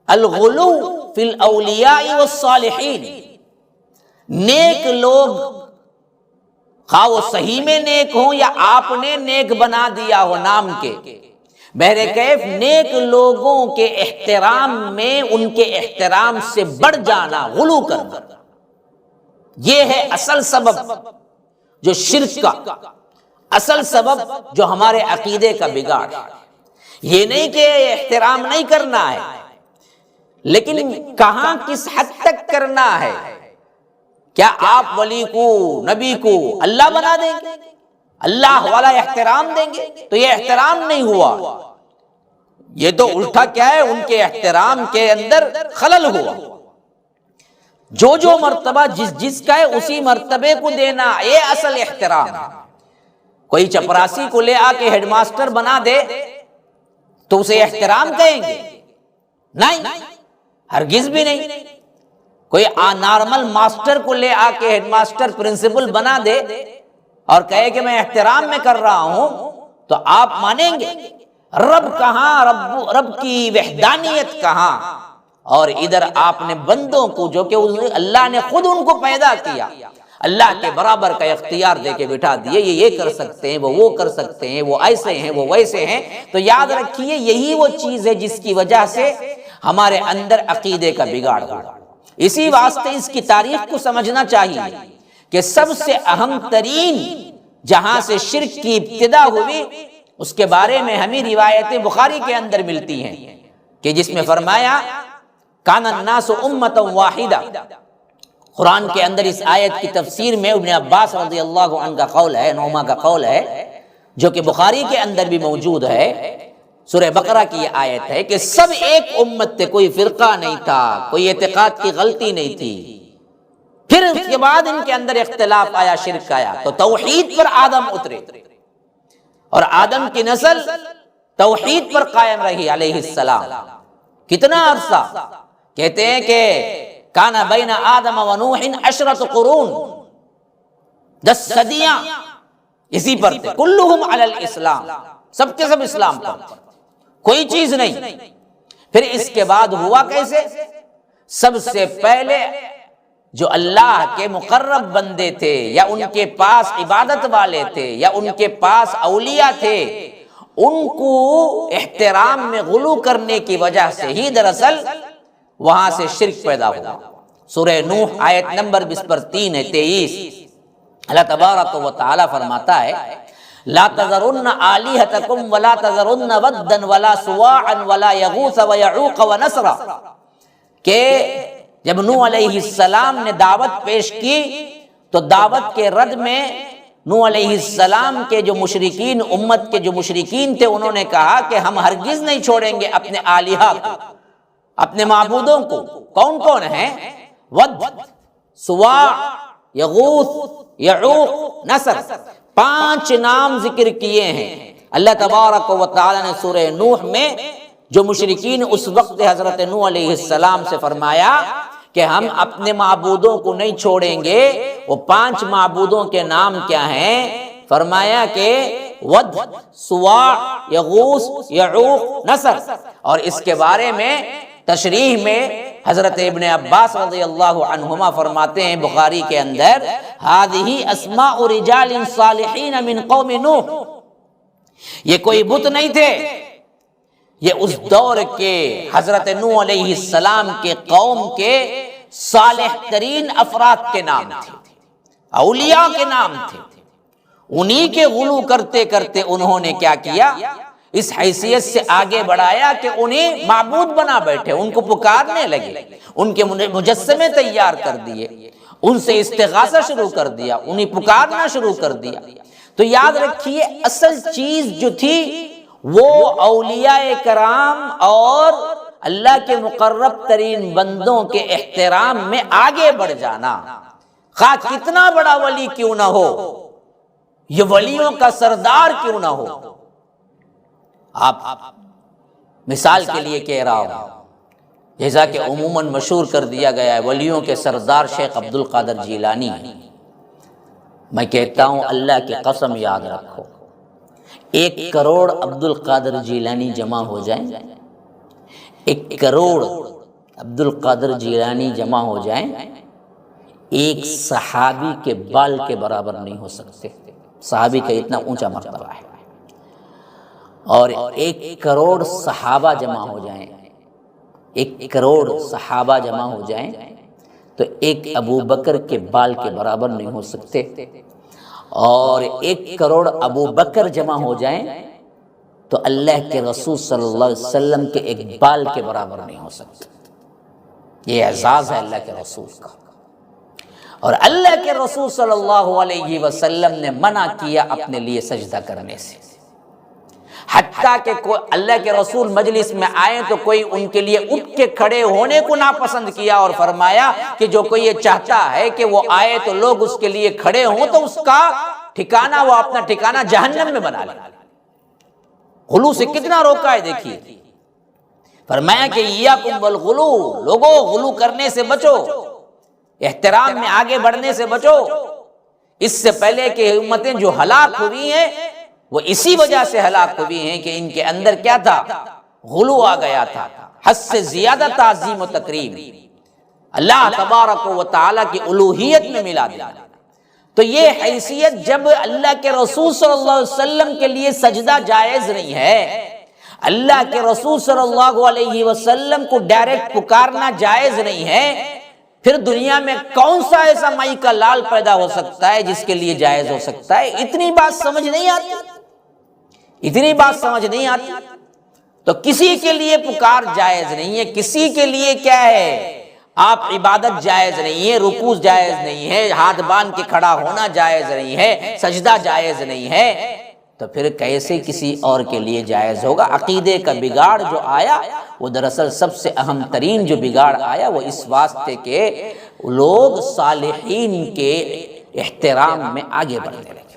الغلو فی الاولیاء والصالحین، نیک لوگ خواہ وہ صحیح میں نیک ہوں یا آپ نے نیک بنا دیا ہو نام کے، بہرکیف نیک لوگوں کے احترام میں ان کے احترام سے بڑھ جانا، غلو کرنا، یہ ہے اصل سبب جو شرک کا، اصل سبب جو ہمارے عقیدے کا بگاڑ ہے۔ یہ نہیں کہ احترام نہیں کرنا ہے، لیکن کہاں کس حد تک کرنا ہے؟ کیا آپ ولی کو، نبی کو اللہ بنا دیں گے، اللہ والا احترام دیں گے؟ تو یہ احترام نہیں ہوا، یہ تو الٹا کیا ہے، ان کے احترام کے اندر خلل ہوا۔ جو جو مرتبہ جس کا ہے اسی مرتبے کو دینا، یہ اصل احترام ہے۔ کوئی چپراسی کو لے آ کے ہیڈ ماسٹر بنا دے تو اسے احترام کہیں گے؟ نہیں، ہرگز بھی نہیں۔ کوئی نارمل ماسٹر کو لے آ کے ہیڈ ماسٹر پرنسپل بنا دے اور کہے کہ میں احترام میں کر رہا ہوں تو آپ مانیں گے؟ رب کہاں، رب کی وحدانیت کہاں؟ اور ادھر آپ نے بندوں کو، جو کہ اللہ نے خود ان کو پیدا کیا، اللہ کے برابر کا اختیار دے کے بٹھا دیے، یہ کر سکتے ہیں، وہ کر سکتے ہیں، وہ ایسے ہیں، وہ ویسے ہیں۔ تو یاد رکھیے یہی وہ چیز ہے جس کی وجہ سے ہمارے اندر عقیدے کا بگاڑ ہوا۔ اسی واسطے اس کی تاریخ کو سمجھنا چاہیے کہ سب سے اہم ترین جہاں سے شرک کی ابتدا ہوئی، اس کے بارے میں ہمیں روایتیں بخاری کے اندر ملتی ہیں کہ جس میں فرمایا کان الناس امۃ واحدہ۔ قرآن کے اندر اس آیت کی تفسیر میں ابن عباس رضی اللہ عنہ کا قول ہے، نعمان کا قول ہے، جو کہ بخاری کے اندر بھی موجود ہے۔ سورہ بقرہ کی یہ آیت ہے کہ سب ایک امت تھے، کوئی فرقہ نہیں تھا، کوئی اعتقاد کی غلطی نہیں تھی۔ پھر اس کے بعد ان کے اندر اختلاف آیا، شرک آیا، تو توحید پر آدم اترے اور آدم کی نسل توحید پر قائم رہی علیہ السلام۔ کتنا عرصہ؟ کہتے ہیں کہ کان بین آدم و نوح 10 قرون، 10 صدیاں اسی پر تھے، کلہم علی الاسلام، سب کے سب اسلام پر تھے، کوئی چیز نہیں۔ پھر اس کے بعد ہوا کیسے؟ سب سے پہلے جو اللہ کے مقرب بندے تھے یا ان کے پاس عبادت والے تھے یا ان کے پاس اولیاء تھے، ان کو احترام میں غلو کرنے کی وجہ سے ہی دراصل وہاں سے شرک پیدا ہوا۔ سورہ نوح آیت نمبر 3 ہے 23، اللہ تبارک و تعالی فرماتا ہے لا تذرن آلہتکم ولا تذرن ودا ولا سواعا ولا یغوث ویعوق ونسرا، کہ جب نوح علیہ السلام نے دعوت پیش کی تو دعوت کے رد میں نوح علیہ السلام کے جو مشرکین، امت کے جو مشرکین تھے، انہوں نے کہا کہ ہم ہرگز نہیں چھوڑیں گے اپنے آلہہ کو، اپنے معبودوں کو۔ کون کون ہیں؟ ود، سواع، یغوث، یعوق، نصر، 5 نام ذکر کیے ہیں اللہ تبارک و تعالی نے سورہ نوح میں۔ جو مشرکین اس وقت حضرت نوح علیہ السلام سے فرمایا کہ ہم اپنے معبودوں کو نہیں چھوڑیں گے، وہ 5 معبودوں کے نام کیا ہیں؟ فرمایا کہ ود، سواع، یغوث، یعوق، نصر۔ اور اس کے بارے میں تشریح میں حضرت ابن عباس رضی اللہ عنہما فرماتے ہیں بخاری کے اندر ہذہ اسماء رجال صالحین من قوم نوح، یہ کوئی بت نہیں تھے، یہ اس دور کے حضرت نوح علیہ السلام کے قوم کے صالح ترین افراد کے نام تھے، اولیاء کے نام تھے۔ انہی کے غلو کرتے کرتے انہوں نے کیا کیا؟ اس حیثیت سے آگے بڑھایا کہ انہیں معبود بنا بیٹھے، ان کو پکارنے لگے، ان کے مجسمے تیار کر دیے، ان سے استغاثہ شروع کر دیا، انہیں پکارنا شروع کر دیا۔ تو یاد رکھیے اصل چیز جو تھی وہ اولیاء کرام اور اللہ کے مقرب ترین بندوں کے احترام میں آگے بڑھ جانا، خواہ کتنا بڑا ولی کیوں نہ ہو، یہ ولیوں کا سردار کیوں نہ ہو۔ آپ مثال کے لیے کہہ رہا ہوں، جیسا کہ عموماً مشہور کر دیا گیا ہے ولیوں کے سردار شیخ عبد القادر جیلانی ہیں، میں کہتا ہوں اللہ کی قسم یاد رکھو، 1 کروڑ عبد القادر جیلانی جمع ہو جائیں، 1 کروڑ عبد القادر جیلانی جمع ہو جائیں ایک صحابی کے بال کے برابر نہیں ہو سکتے. صحابی کا اتنا اونچا مرتبہ ہے. اور 1 کروڑ صحابہ جمع ہو جائیں، 1 کروڑ صحابہ جمع ہو جائیں تو ایک ابو بکر کے بال کے برابر نہیں ہو سکتے. اور 1 کروڑ ابو بکر جمع ہو جائیں تو اللہ کے رسول صلی اللہ علیہ وسلم کے ایک بال کے برابر نہیں ہو سکتے. یہ اعزاز ہے اللہ کے رسول کا. اور اللہ کے رسول صلی اللہ علیہ وسلم نے منع کیا اپنے لیے سجدہ کرنے سے، حتیٰ کہ اللہ کے رسول مجلس میں آئے تو کوئی ان کے لیے اٹھ کے کھڑے ہونے کو ناپسند کیا اور فرمایا کہ جو کوئی یہ چاہتا ہے کہ وہ آئے تو لوگ اس کے لیے کھڑے ہوں تو اس کا ٹھکانہ، وہ اپنا ٹھکانہ جہنم میں بنا لے. غلو سے کتنا روکا ہے دیکھیے. فرمایا کہ ایاکم والغلو، لوگوں غلو کرنے سے بچو، احترام میں آگے بڑھنے سے بچو. اس سے پہلے کہ امتیں جو ہلاک ہوئی ہیں وہ اسی وجہ سے ہلاک ہوئی ہیں کہ ان کے اندر کیا تھا؟ غلو آ گیا تھا، حد سے زیادہ تعظیم و تکریم، اللہ تبارک و تعالیٰ کی الوہیت میں ملا دیا. تو یہ حیثیت جب اللہ کے رسول صلی اللہ علیہ وسلم کے لیے سجدہ جائز نہیں ہے، اللہ کے رسول صلی اللہ علیہ وسلم کو ڈائریکٹ پکارنا جائز نہیں ہے، پھر دنیا میں کون سا ایسا مائی کا لال پیدا ہو سکتا ہے جس کے لیے جائز ہو سکتا ہے؟ اتنی بات سمجھ نہیں آتی، اتنی بات سمجھ نہیں آتی. تو کسی کے لیے پکار جائز نہیں ہے، کسی کے لیے کیا ہے، آپ عبادت جائز نہیں ہے، رکوع جائز نہیں ہے، ہاتھ باندھ کے کھڑا ہونا جائز نہیں ہے، سجدہ جائز نہیں ہے، تو پھر کیسے کسی اور کے لیے جائز ہوگا؟ عقیدے کا بگاڑ جو آیا وہ دراصل سب سے اہم ترین جو بگاڑ آیا وہ اس واسطے کہ لوگ صالحین کے احترام میں آگے بڑھنے لگے.